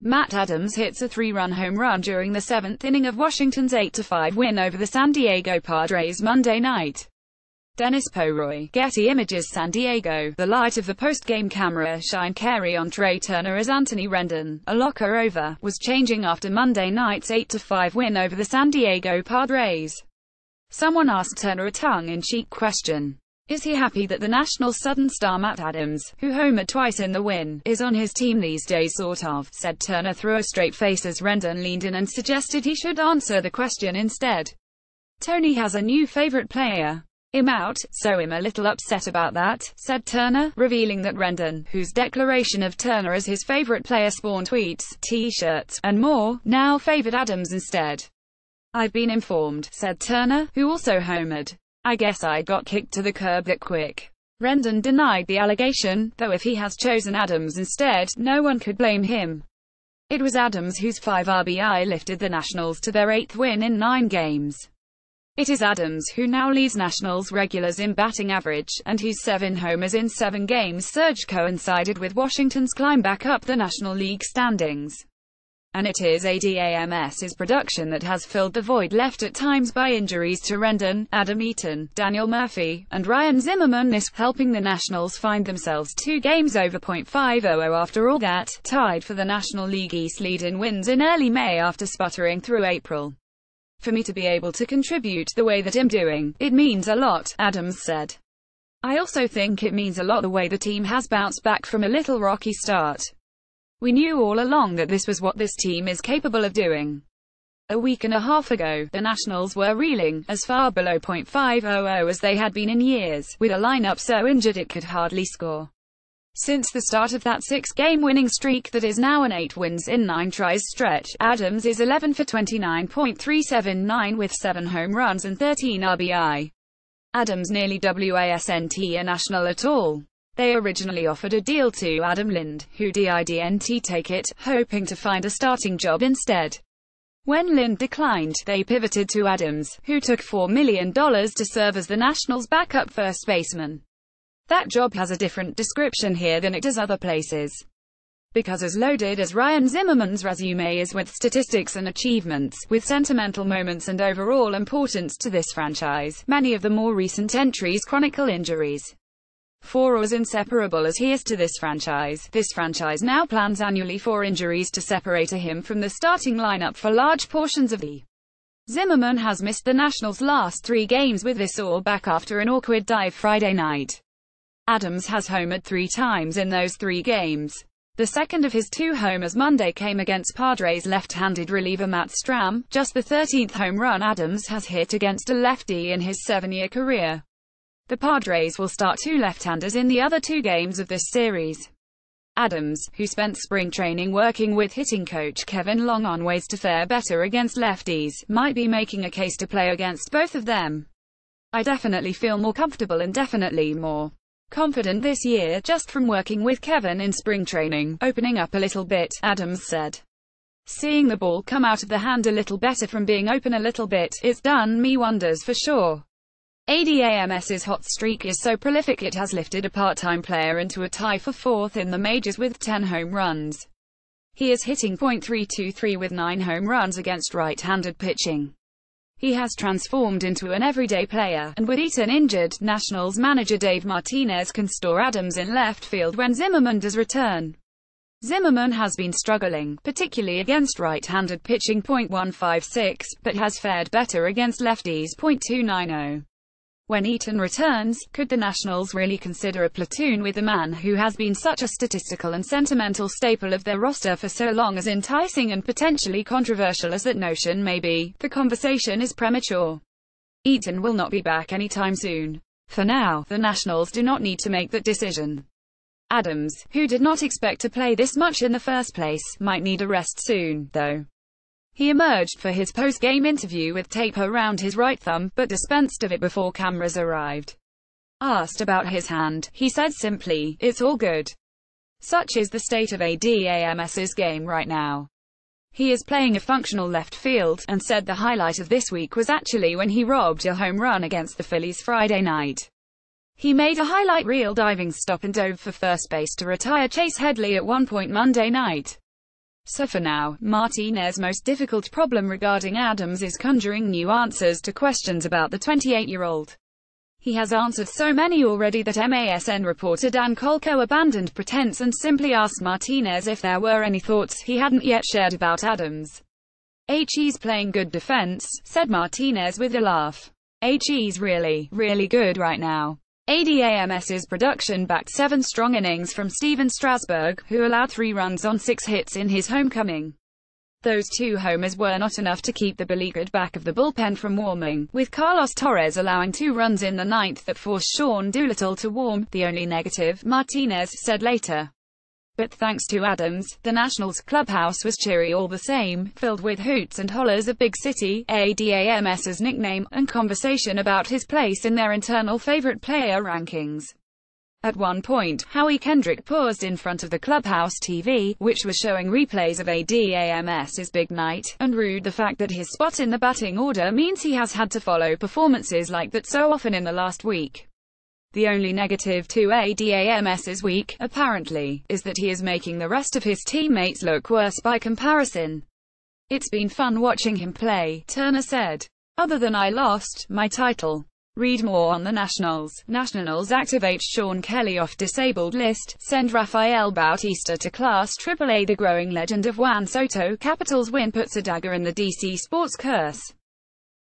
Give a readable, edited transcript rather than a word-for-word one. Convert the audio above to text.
Matt Adams hits a 3-run home run during the 7th inning of Washington's 8-5 win over the San Diego Padres Monday night. Dennis Pomeroy, Getty Images. San Diego. The light of the post-game camera shine carry on Trey Turner as Anthony Rendon, a locker over, was changing after Monday night's 8-5 win over the San Diego Padres. Someone asked Turner a tongue-in-cheek question. Is he happy that the Nationals' Southern star Matt Adams, who homered twice in the win, is on his team these days? Sort of, said Turner through a straight face as Rendon leaned in and suggested he should answer the question instead. Tony has a new favorite player. I'm out, so I'm a little upset about that, said Turner, revealing that Rendon, whose declaration of Turner as his favorite player spawned tweets, t-shirts, and more, now favored Adams instead. I've been informed, said Turner, who also homered. I guess I got kicked to the curb that quick. Rendon denied the allegation, though if he has chosen Adams instead, no one could blame him. It was Adams whose 5 RBI lifted the Nationals to their 8th win in 9 games. It is Adams who now leads Nationals regulars in batting average, and whose 7 homers in 7 games surge coincided with Washington's climb back up the National League standings. And it is ADAMS's production that has filled the void left at times by injuries to Rendon, Adam Eaton, Daniel Murphy, and Ryan Zimmerman, this helping the Nationals find themselves 2 games over .500 after all that, tied for the National League East lead in wins in early May after sputtering through April. For me to be able to contribute the way that I'm doing, it means a lot, Adams said. I also think it means a lot the way the team has bounced back from a little rocky start. We knew all along that this was what this team is capable of doing. A week and a half ago, the Nationals were reeling, as far below .500 as they had been in years, with a lineup so injured it could hardly score. Since the start of that 6-game winning streak that is now an 8 wins in 9 tries stretch, Adams is 11 for 29.379 with 7 home runs and 13 RBI. Adams nearly wasn't a National at all. They originally offered a deal to Adam Lind, who didn't take it, hoping to find a starting job instead. When Lind declined, they pivoted to Adams, who took $4 million to serve as the Nationals' backup first baseman. That job has a different description here than it does other places. Because as loaded as Ryan Zimmerman's resume is with statistics and achievements, with sentimental moments and overall importance to this franchise, many of the more recent entries chronicle injuries. For as inseparable as he is to this franchise now plans annually for injuries to separate him from the starting lineup for large portions of the. Zimmerman has missed the Nationals' last 3 games with this all back after an awkward dive Friday night. Adams has homered 3 times in those 3 games. The second of his 2 homers Monday came against Padres left-handed reliever Matt Strahm, just the 13th home run Adams has hit against a lefty in his 7-year career. The Padres will start 2 left-handers in the other 2 games of this series. Adams, who spent spring training working with hitting coach Kevin Long on ways to fare better against lefties, might be making a case to play against both of them. I definitely feel more comfortable and definitely more confident this year, just from working with Kevin in spring training, opening up a little bit, Adams said. Seeing the ball come out of the hand a little better from being open a little bit, it's done me wonders for sure. ADAMS's hot streak is so prolific it has lifted a part-time player into a tie for 4th in the majors with 10 home runs. He is hitting .323 with 9 home runs against right-handed pitching. He has transformed into an everyday player, and with Eaton injured, Nationals manager Dave Martinez can store Adams in left field when Zimmerman does return. Zimmerman has been struggling, particularly against right-handed pitching .156, but has fared better against lefties .290. When Eaton returns, could the Nationals really consider a platoon with the man who has been such a statistical and sentimental staple of their roster for so long? As enticing and potentially controversial as that notion may be, the conversation is premature. Eaton will not be back anytime soon. For now, the Nationals do not need to make that decision. Adams, who did not expect to play this much in the first place, might need a rest soon, though. He emerged for his post-game interview with tape around his right thumb, but dispensed of it before cameras arrived. Asked about his hand, he said simply, "It's all good." Such is the state of ADAMS's game right now. He is playing a functional left field, and said the highlight of this week was actually when he robbed a home run against the Phillies Friday night. He made a highlight reel diving stop and dove for first base to retire Chase Headley at one point Monday night. So for now, Martinez's most difficult problem regarding Adams is conjuring new answers to questions about the 28-year-old. He has answered so many already that MASN reporter Dan Kolko abandoned pretense and simply asked Martinez if there were any thoughts he hadn't yet shared about Adams. "He's playing good defense," said Martinez with a laugh. "He's really, really good right now." ADAMS's production backed 7 strong innings from Steven Strasburg, who allowed 3 runs on 6 hits in his homecoming. Those 2 homers were not enough to keep the beleaguered back of the bullpen from warming, with Carlos Torres allowing 2 runs in the 9th that forced Sean Doolittle to warm, the only negative, Martinez said later. But thanks to Adams, the Nationals' clubhouse was cheery all the same, filled with hoots and hollers of Big City, ADAMS's nickname, and conversation about his place in their internal favorite player rankings. At one point, Howie Kendrick paused in front of the clubhouse TV, which was showing replays of ADAMS's big night, and rued the fact that his spot in the batting order means he has had to follow performances like that so often in the last week. The only negative to ADAMS's week, apparently, is that he is making the rest of his teammates look worse by comparison. "It's been fun watching him play," Turner said. "Other than I lost my title." Read more on the Nationals. Nationals activate Sean Kelly off disabled list, send Rafael Bautista to Class AAA. The growing legend of Juan Soto Capitals win puts a dagger in the DC sports curse.